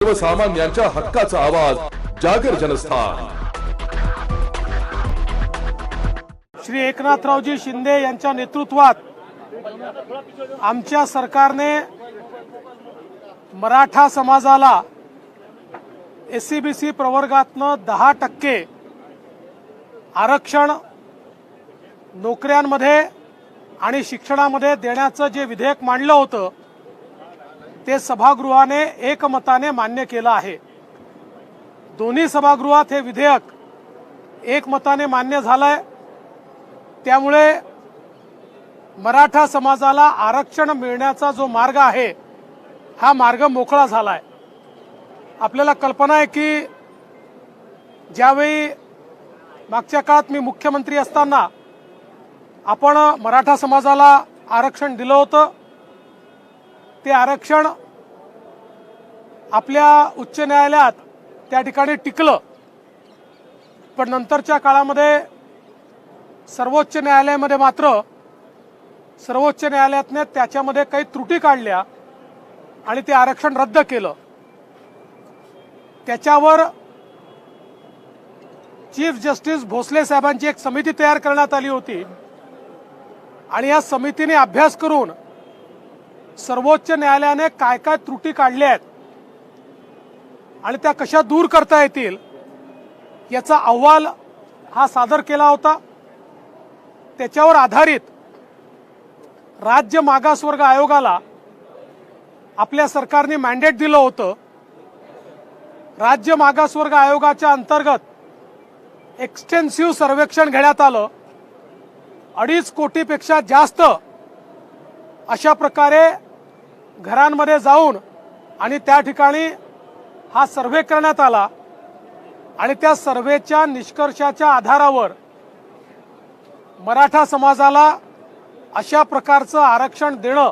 सर्वसामान्यांच्या हक्काचा आवाज जागर जनस्थान। श्री एकनाथरावजी शिंदे यांच्या नेतृत्वात आमच्या सरकारने मराठा समाजाला एससीबीसी प्रवर्गातनं 10% आरक्षण नोकऱ्यांमध्ये आणि शिक्षणामध्ये देण्याचं जे विधेयक मांडलं होतं ते सभागृहाने एकमताने मान्य केलं आहे। दोन्ही सभागृहात हे विधेयक एकमताने मान्य झालंय। त्यामुळे मराठा समाजाला आरक्षण मिळण्याचा जो मार्ग आहे हा मार्ग मोकळा झालाय। आपल्याला कल्पना आहे की ज्यावेळी मागच्या काळात मी मुख्यमंत्री असताना आपण मराठा समाजाला आरक्षण दिलं होतं, ते आरक्षण आपल्या उच्च न्यायालयात त्या ठिकाणी टिकलं, पण नंतरच्या काळामध्ये सर्वोच्च न्यायालयामध्ये मात्र सर्वोच्च न्यायालयाने त्याच्यामध्ये काही त्रुटी काढल्या आणि ते आरक्षण रद्द केलं। त्याच्यावर चीफ जस्टिस भोसले साहेबांची एक समिती तयार करण्यात आली होती आणि या समितीने अभ्यास करून सर्वोच्च न्यायालयाने काय काय त्रुटी काढल्या आहेत आणि त्या कशा दूर करता येतील याचा अहवाल हा सादर केला होता। त्याच्यावर आधारित राज्य मागासवर्ग आयोगाला आपल्या सरकारने मॅन्डेट दिलं होतं। राज्य मागासवर्ग आयोगाच्या अंतर्गत एक्सटेन्सिव्ह सर्वेक्षण घेण्यात आलं। 2.5 कोटीपेक्षा जास्त अशा प्रकारे घरांमध्ये जाऊन आणि त्या ठिकाणी हा सर्वे करण्यात आला आणि त्या सर्वेच्या निष्कर्षाच्या आधारावर मराठा समाजाला अशा प्रकारचं आरक्षण देणं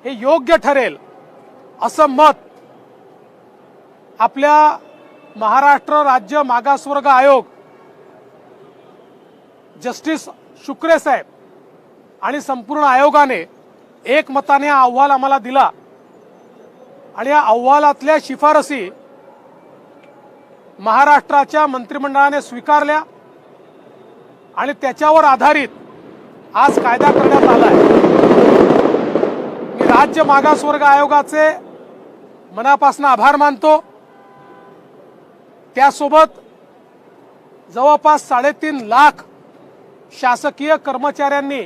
हे योग्य ठरेल असं मत आपल्या महाराष्ट्र राज्य मागासवर्ग आयोग जस्टिस शुक्रे साहेब आणि संपूर्ण आयोगाने एकमताने हा अहवाल आम्हाला दिला आणि या अहवालातल्या शिफारसी महाराष्ट्राच्या मंत्रिमंडळाने स्वीकारल्या आणि त्याच्यावर आधारित आज कायदा करण्यात आलाय। मी राज्य मागासवर्ग आयोगाचे मनापासून आभार मानतो। त्यासोबत जवळपास 3.5 लाख शासकीय कर्मचाऱ्यांनी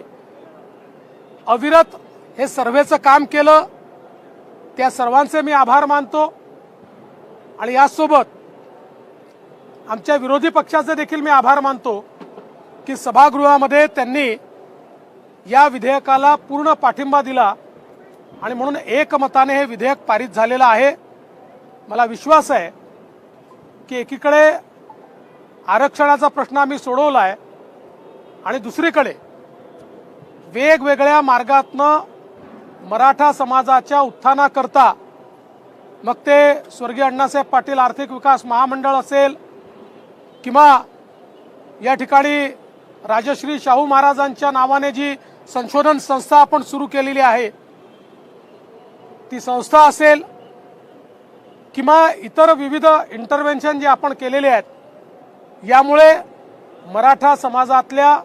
अविरत हे सर्वेचं काम केलं, त्या सर्वांचे मी आभार मानतो। आणि यासोबत आमच्या विरोधी पक्षाचे देखील मी आभार मानतो की सभागृहामध्ये त्यांनी या विधेयकाला पूर्ण पाठिंबा दिला आणि म्हणून एकमताने हे विधेयक पारित झालेलं आहे। मला विश्वास आहे की एकीकडे आरक्षणाचा प्रश्न आम्ही सोडवलाय आणि दुसरीकडे वेगवेगळ्या मार्गातनं मराठा समाजाच्या उत्थानाकरता मग ते स्वर्गीय अण्णासाहेब पाटील आर्थिक विकास महामंडळ असेल किंवा या ठिकाणी राजश्री शाहू महाराजांच्या नावाने जी संशोधन संस्था आपण सुरू केलेली आहे ती संस्था असेल किंवा इतर विविध इंटरव्हेन्शन जे आपण केलेले आहेत, यामुळे मराठा समाजातल्या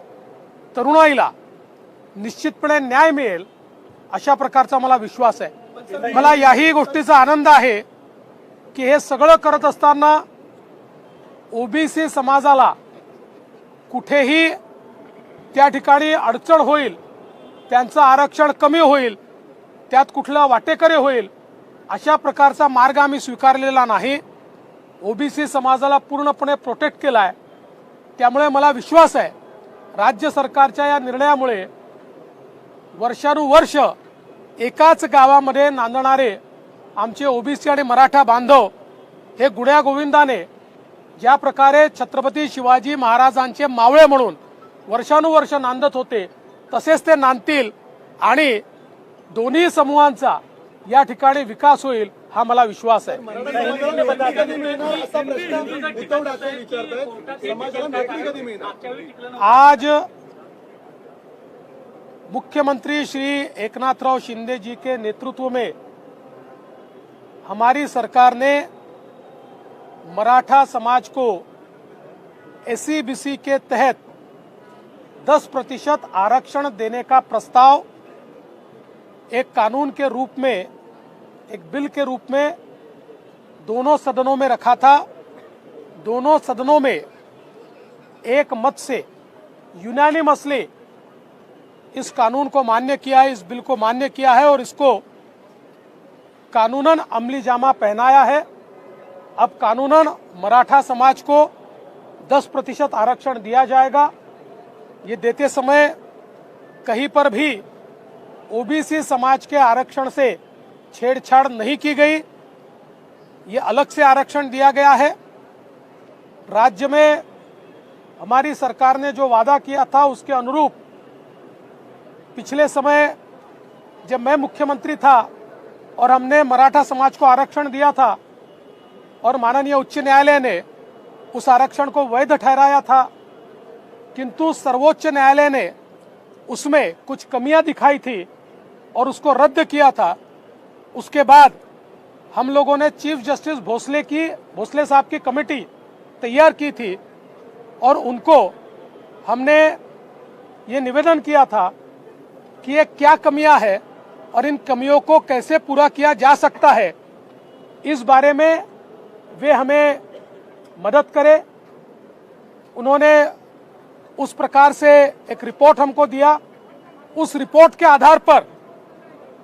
तरुणाईला निश्चितपणे न्याय मिळेल अशा प्रकारचा मला विश्वास आहे। मला याही गोष्टीचा आनंद आहे की हे सगळं करत असताना ओबीसी समाजाला कुठेही त्या ठिकाणी अडचण होईल, त्यांचं आरक्षण कमी होईल, त्यात कुठला वाटेकरी होईल अशा प्रकारचा मार्ग आम्ही स्वीकारलेला नाही। ओबीसी समाजाला पूर्णपणे प्रोटेक्ट केलाय। त्यामुळे मला विश्वास आहे राज्य सरकारच्या या निर्णयामुळे वर्षानुवर्ष एकाच गावामध्ये नांदणारे आमचे ओबीसी आणि मराठा बांधव हे गुण्या गोविंदाने ज्या प्रकारे छत्रपती शिवाजी महाराजांचे मावळे म्हणून वर्षानुवर्ष नांदत होते तसेच ते नांदतील आणि दोन्ही समूहांचा या ठिकाणी विकास होईल हा मला विश्वास आहे। आज मुख्यमंत्री श्री एकनाथराव शिंदे जी के नेतृत्व में हमारी सरकार ने मराठा समाज को SC/BC के तहत 10% आरक्षण देने का प्रस्ताव एक कानून के रूप में, एक बिल के रूप में दोनों सदनों में रखा था। दोनों सदनों में एक मत से यूनानिमसली इस कानून को मान्य किया है, इस बिल को मान्य किया है और इसको कानूनन अमली जामा पहनाया है। अब कानूनन मराठा समाज को 10% आरक्षण दिया जाएगा। ये देते समय कहीं पर भी OBC समाज के आरक्षण से छेड़छाड़ नहीं की गई। ये अलग से आरक्षण दिया गया है। राज्य में हमारी सरकार ने जो वादा किया था उसके अनुरूप पिछले समय जब मैं मुख्यमंत्री था और हमने मराठा समाज को आरक्षण दिया था और माननीय उच्च न्यायालय ने उस आरक्षण को वैध ठहराया था, किंतु सर्वोच्च न्यायालय ने उसमें कुछ कमियां दिखाई थी और उसको रद्द किया था। उसके बाद हम लोगों ने चीफ जस्टिस भोसले साहब की कमेटी तैयार की थी और उनको हमने ये निवेदन किया था कि ये क्या कमियां हैं और इन कमियों को कैसे पूरा किया जा सकता है, इस बारे में वे हमें मदद करें। उन्होंने उस प्रकार से एक रिपोर्ट हमको दिया। उस रिपोर्ट के आधार पर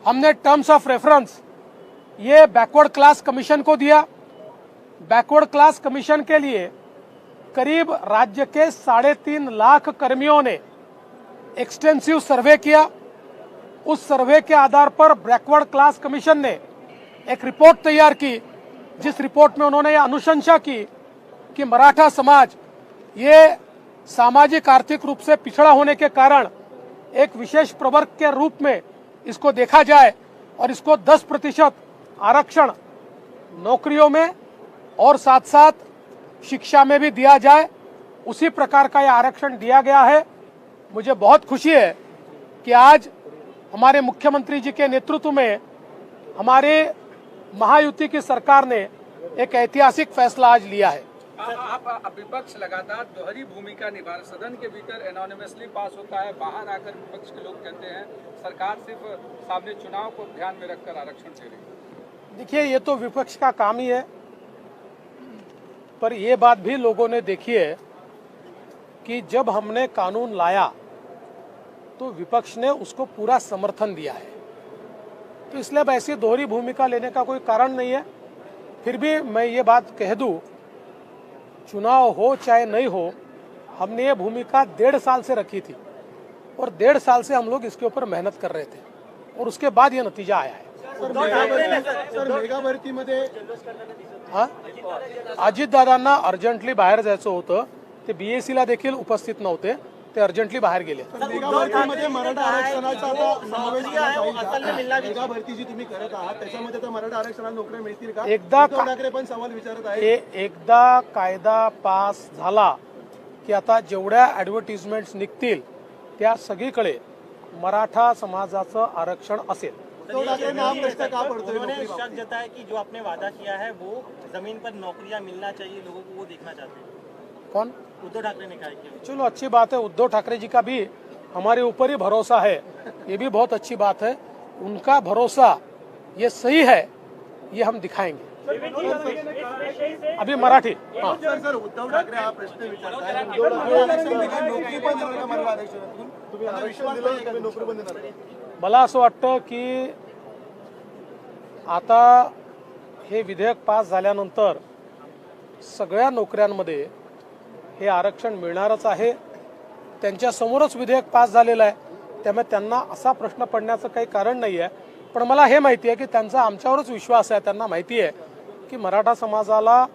हमने टर्म्स ऑफ रेफरेंस ये बैकवर्ड क्लास कमीशन को दिया। बैकवर्ड क्लास कमीशन के लिए करीब राज्य के 3.5 लाख कर्मियों ने एक्सटेंसिव सर्वे किया। उस सर्वे के आधार पर बैकवर्ड क्लास कमीशन ने एक रिपोर्ट तैयार की, जिस रिपोर्ट में उन्होंने अनुशंसा की कि मराठा समाज ये सामाजिक आर्थिक रूप से पिछड़ा होने के कारण एक विशेष प्रवर्ग के रूप में इसको देखा जाए और इसको 10% आरक्षण नौकरियों में और साथ साथ शिक्षा में भी दिया जाए। उसी प्रकार का यह आरक्षण दिया गया है। मुझे बहुत खुशी है कि आज हमारे मुख्यमंत्री जी के नेतृत्व में हमारे महायुति की सरकार ने एक ऐतिहासिक फैसला आज लिया है। आप विपक्ष लगातार दोहरी भूमिका निभा रहे। सदन के भीतर एनोनिमसली पास होता है, बाहर आकर विपक्ष के लोग कहते हैं सरकार सिर्फ सामने चुनाव को ध्यान में रखकर आरक्षण दे रही है। देखिए, ये तो विपक्ष का काम ही है, पर ये बात भी लोगों ने देखी है कि जब हमने कानून लाया तो विपक्ष ने उसको पूरा समर्थन दिया है। तो इसलिए अब ऐसी दोहरी भूमिका लेने का कोई कारण नहीं है। फिर भी मैं ये बात कह दूं, चुनाव हो चाहे नहीं हो, हमने ये भूमिका 1.5 साल से रखी थी और 1.5 साल से हम लोग इसके ऊपर मेहनत कर रहे थे और उसके बाद ये नतीजा आया है। मेगा भरतीमध्ये अजितदादांना अर्जंटली बाहेर जायचं होतं, ते BSc ला देखील उपस्थित नव्हते, ते अर्जंटली बाहेर गेले। मेगा भरतीमध्ये मराठा आरक्षणाचा आता समावेश मेगा भरती जी तुम्ही करत आहात त्याच्यामध्ये तर मराठा आरक्षणाला नोकऱ्या मिळतील का? उद्धव ठाकरे पण सवाल विचारत आहेत। एकदा कायदा पास झाला की आता जेवढ्या ऍडव्हर्टिजमेंट्स निघतील त्या सगळीकडे मराठा समाजाचं आरक्षण असेल। उद्धव ठाकरे नाम प्रश्न का पड़ता है? उन्होंने शक जताया कि जो आपने वादा किया है वो जमीन पर नौकरियां मिलना चाहिए लोगों को, वो देखना चाहते हैं। कौन? उद्धव ठाकरे ने कहा कि चलो अच्छी बात है, उद्धव ठाकरे जी का भी हमारे ऊपर ही भरोसा है, ये भी बहुत अच्छी बात है। उनका भरोसा ये सही है, ये हम दिखाएंगे। अभी मराठी सर उद्धव ठाकरे हा प्रश्न विचारताय, नोकरी पण देणार का मराठा आरक्षणातून? तुम्ही आरक्षण दिलं का नोकरी पण देणार का? मला असं वाटतं की आता हे विधेयक पास झाल्यानंतर सगळ्या नोकऱ्यांमध्ये हे आरक्षण मिळणारच आहे। त्यांच्या समोरच विधेयक पास झालेलं आहे, त्यामुळे त्यांना असा प्रश्न पडण्याचं काही कारण नाही आहे। पण मला हे माहिती आहे की त्यांचा आमच्यावरच विश्वास आहे। त्यांना माहिती आहे की मराठा समाजाला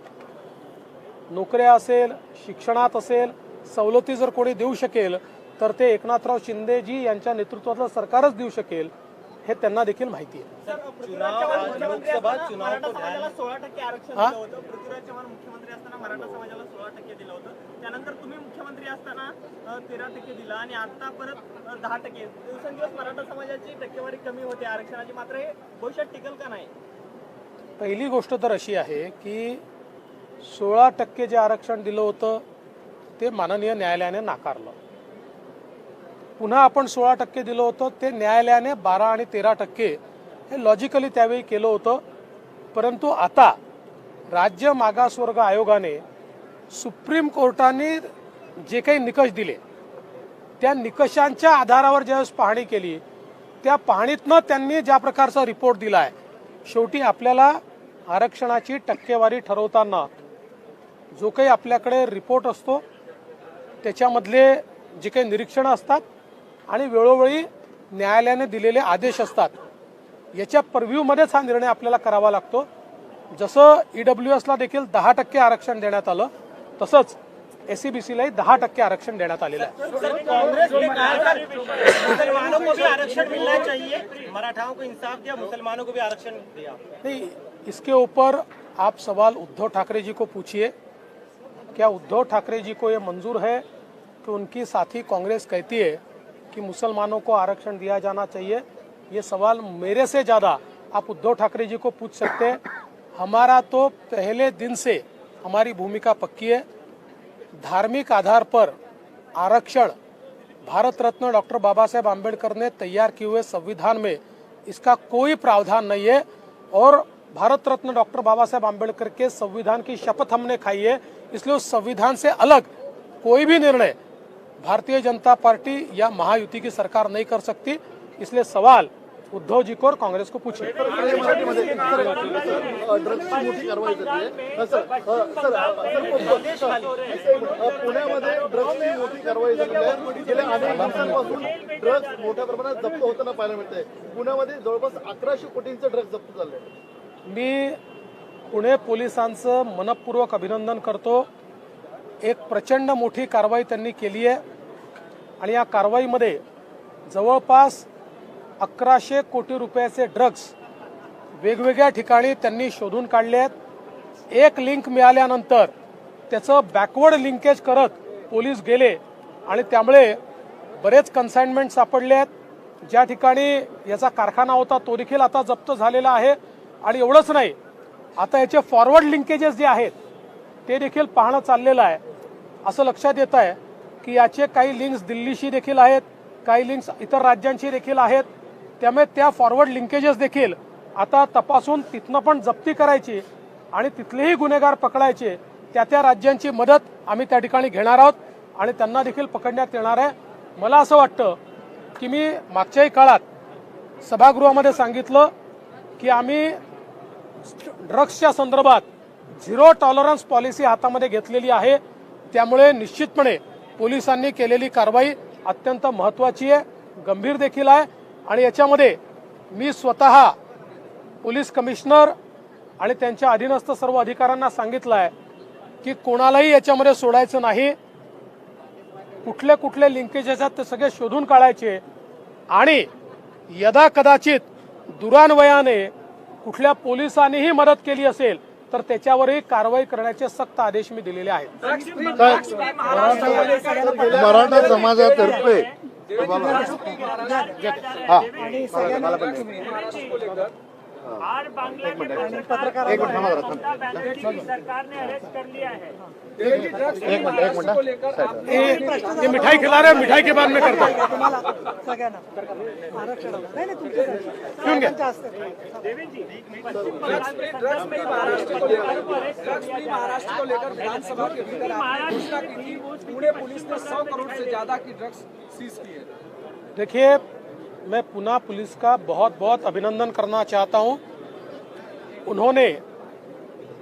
नोकऱ्या असेल, शिक्षणात असेल, सवलती जर कोणी देऊ शकेल तर ते एकनाथराव शिंदेजी यांच्या नेतृत्वातलं सरकारच देऊ शकेल, हे त्यांना देखील माहिती आहे। लोकसभा चुनाव को ध्यान 16% आरक्षण दिलं होतं। पृथ्वीराज चव्हाण मुख्यमंत्री असताना मराठा समाजाला 16% दिलं होतं, त्यानंतर तुम्ही मुख्यमंत्री असताना 13% दिलं आणि आता परत 10%। दिवसेंदिवस मराठा समाजाची टक्केवारी कमी होते आरक्षणाची, मात्र हे भविष्यात टिकल का नाही? पहिली गोष्ट तर अशी आहे की 16% जे आरक्षण दिलं होतं ते माननीय न्यायालयाने नाकारलं. पुन्हा आपण 16% दिलं होतं ते न्यायालयाने 12 आणि 13% हे लॉजिकली त्यावेळी केलं होतं. परंतु आता राज्य मागासवर्ग आयोगाने सुप्रीम कोर्टाने जे काही निकष दिले त्या निकषांच्या आधारावर ज्यावेळेस पाहणी केली त्या पाहणीतनं त्यांनी ज्या प्रकारचा रिपोर्ट दिला आहे, शेवटी आपल्याला आरक्षणाची टक्केवारी ठरवताना जो काही आपल्याकडे रिपोर्ट असतो त्याच्यामधले जे काही निरीक्षणं असतात आणि वेळोवेळी न्यायालयाने दिलेले आदेश असतात याच्या पर्व्ह्यूमध्येच हा निर्णय आपल्याला करावा लागतो. जसं ईडब्ल्यूएसला देखील 10% आरक्षण देण्यात आलं तसंच एसईबीसीलाही 10% आरक्षण देण्यात आलेलं आहे. कांग्रेस ने कहा मुसलमानों को भी आरक्षण मिलना चाहिए, मराठाओं को इंसाफ दिया, मुसलमानों को भी आरक्षण दिया. नहीं, इसके ऊपर आप सवाल उद्धव ठाकरे जी को पूछिए. क्या उद्धव ठाकरे जी को ये मंजूर है कि उनकी साथी कांग्रेस कहती है कि मुसलमानों को आरक्षण दिया जाना चाहिए? ये सवाल मेरे से ज़्यादा आप उद्धव ठाकरे जी को पूछ सकते हैं. हमारा तो पहले दिन से हमारी भूमिका पक्की है. धार्मिक आधार पर आरक्षण भारत रत्न डॉक्टर बाबा साहेब आम्बेडकर ने तैयार किए हुए संविधान में इसका कोई प्रावधान नहीं है और भारत रत्न डॉक्टर बाबा साहेब आम्बेडकर के संविधान की शपथ हमने खाई है. इसलिए उस संविधान से अलग कोई भी निर्णय भारतीय जनता पार्टी या महायुति की सरकार नहीं कर सकती. इसलिए सवाल उद्धव जी को और कांग्रेस को पूछिए. पुण्यामध्ये ड्रग्सची मोठी कारवाई झाली आहे. गेल्या अनेक दिवसांपासून ड्रग्स मोठ्या प्रमाणात जप्त होताना पाहायला मिळतंय. पुण्यामध्ये जवळपास 1100 कोटींचं ड्रग्स जप्त झालंय. मी पुणे पोलिसांचं मनपूर्वक अभिनंदन करतो. एक प्रचंड मोठी कारवाई त्यांनी केली आहे आणि या कारवाईमध्ये जवळपास 1100 कोटी रुपयाचे ड्रग्स वेगवेगळ्या ठिकाणी त्यांनी शोधून काढले आहेत. एक लिंक मिळाल्यानंतर त्याचं बॅकवर्ड लिंकेज करत पोलीस गेले आणि त्यामुळे बरेच कन्साइनमेंट सापडले आहेत. ज्या ठिकाणी याचा कारखाना होता तो देखील आता जप्त झालेला आहे. आणि एवढंच नाही, आता याचे फॉरवर्ड लिंकेजेस जे आहेत ते देखील पाहणं चाललेलं आहे. असं लक्षात येत आहे की याचे काही लिंक्स दिल्लीशी देखील आहेत, काही लिंक्स इतर राज्यांशी देखील आहेत. त्यामुळे त्या फॉरवर्ड लिंकेजेस देखील आता तपासून तिथनं पण जप्ती करायची आणि तिथलेही गुन्हेगार पकडायचे. त्या राज्यांची मदत आम्ही त्या ठिकाणी घेणार आहोत आणि त्यांना देखील पकडण्यात येणार आहे. मला असं वाटतं की मी मागच्याही काळात सभागृहामध्ये सांगितलं की आम्ही ड्रग्सच्या संदर्भात 0 टॉलरन्स पॉलिसी हातामध्ये घेतलेली आहे. त्यामुळे निश्चितपणे पोलिसांनी केलेली कारवाई अत्यंत महत्त्वाची आहे, गंभीर देखील आहे. आणि याच्यामध्ये मी स्वतः पोलीस कमिशनर आणि त्यांच्या अधीनस्थ सर्व अधिकाऱ्यांना सांगितलं आहे की कोणालाही याच्यामध्ये सोडायचं नाही. कुठले कुठले लिंकेजेस आहेत ते सगळे शोधून काढायचे आणि यदा कदाचित दुरान्वयाने कुठल्या पोलिसांनीही मदत केली असेल तर त्याच्यावरही कारवाई करण्याचे सक्त आदेश मी दिलेले आहेत. मराठा समाजातर्फे और बांग्ला के पत्रकार सरकार ने अरेस्ट कर लिया है. एक मिनट ये मिठाई खिला रहे हैं, मिठाई के बाद में करता हूँ. क्यों क्या? महाराष्ट्र को लेकर विधानसभा के भीतर आपने घोषणा की थी. पुणे पुलिस ने 100 करोड़ से ज्यादा की ड्रग्स सीज की है. देखिए, मैं पुणे पुलिस का बहुत बहुत अभिनंदन करना चाहता हूं. उन्होंने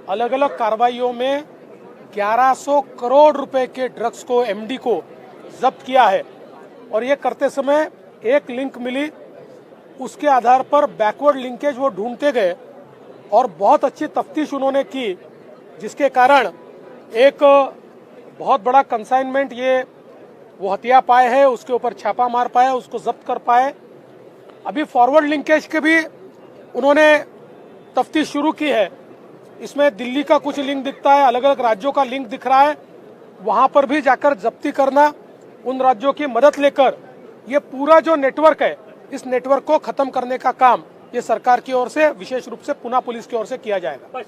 अलग अलग कार्रवाइयों में 1100 करोड़ रुपए के ड्रग्स को, एमडी को जब्त किया है. और ये करते समय एक लिंक मिली, उसके आधार पर बैकवर्ड लिंकेज वो ढूंढते गए और बहुत अच्छी तफ्तीश उन्होंने की, जिसके कारण एक बहुत बड़ा कंसाइनमेंट ये वो हथिया पाए हैं, उसके ऊपर छापा मार पाए, उसको जब्त कर पाए. अभी फॉरवर्ड लिंकेज के भी उन्होंने तफ्तीश शुरू की है. इसमें दिल्ली का कुछ लिंक दिखता है, अलग अलग राज्यों का लिंक दिख रहा है. वहां पर भी जाकर जब्ती करना, उन राज्यों की मदद लेकर ये पूरा जो नेटवर्क है, इस नेटवर्क को खत्म करने का काम ये सरकार की ओर से विशेष रूप से पुणे पुलिस की ओर से किया जाएगा।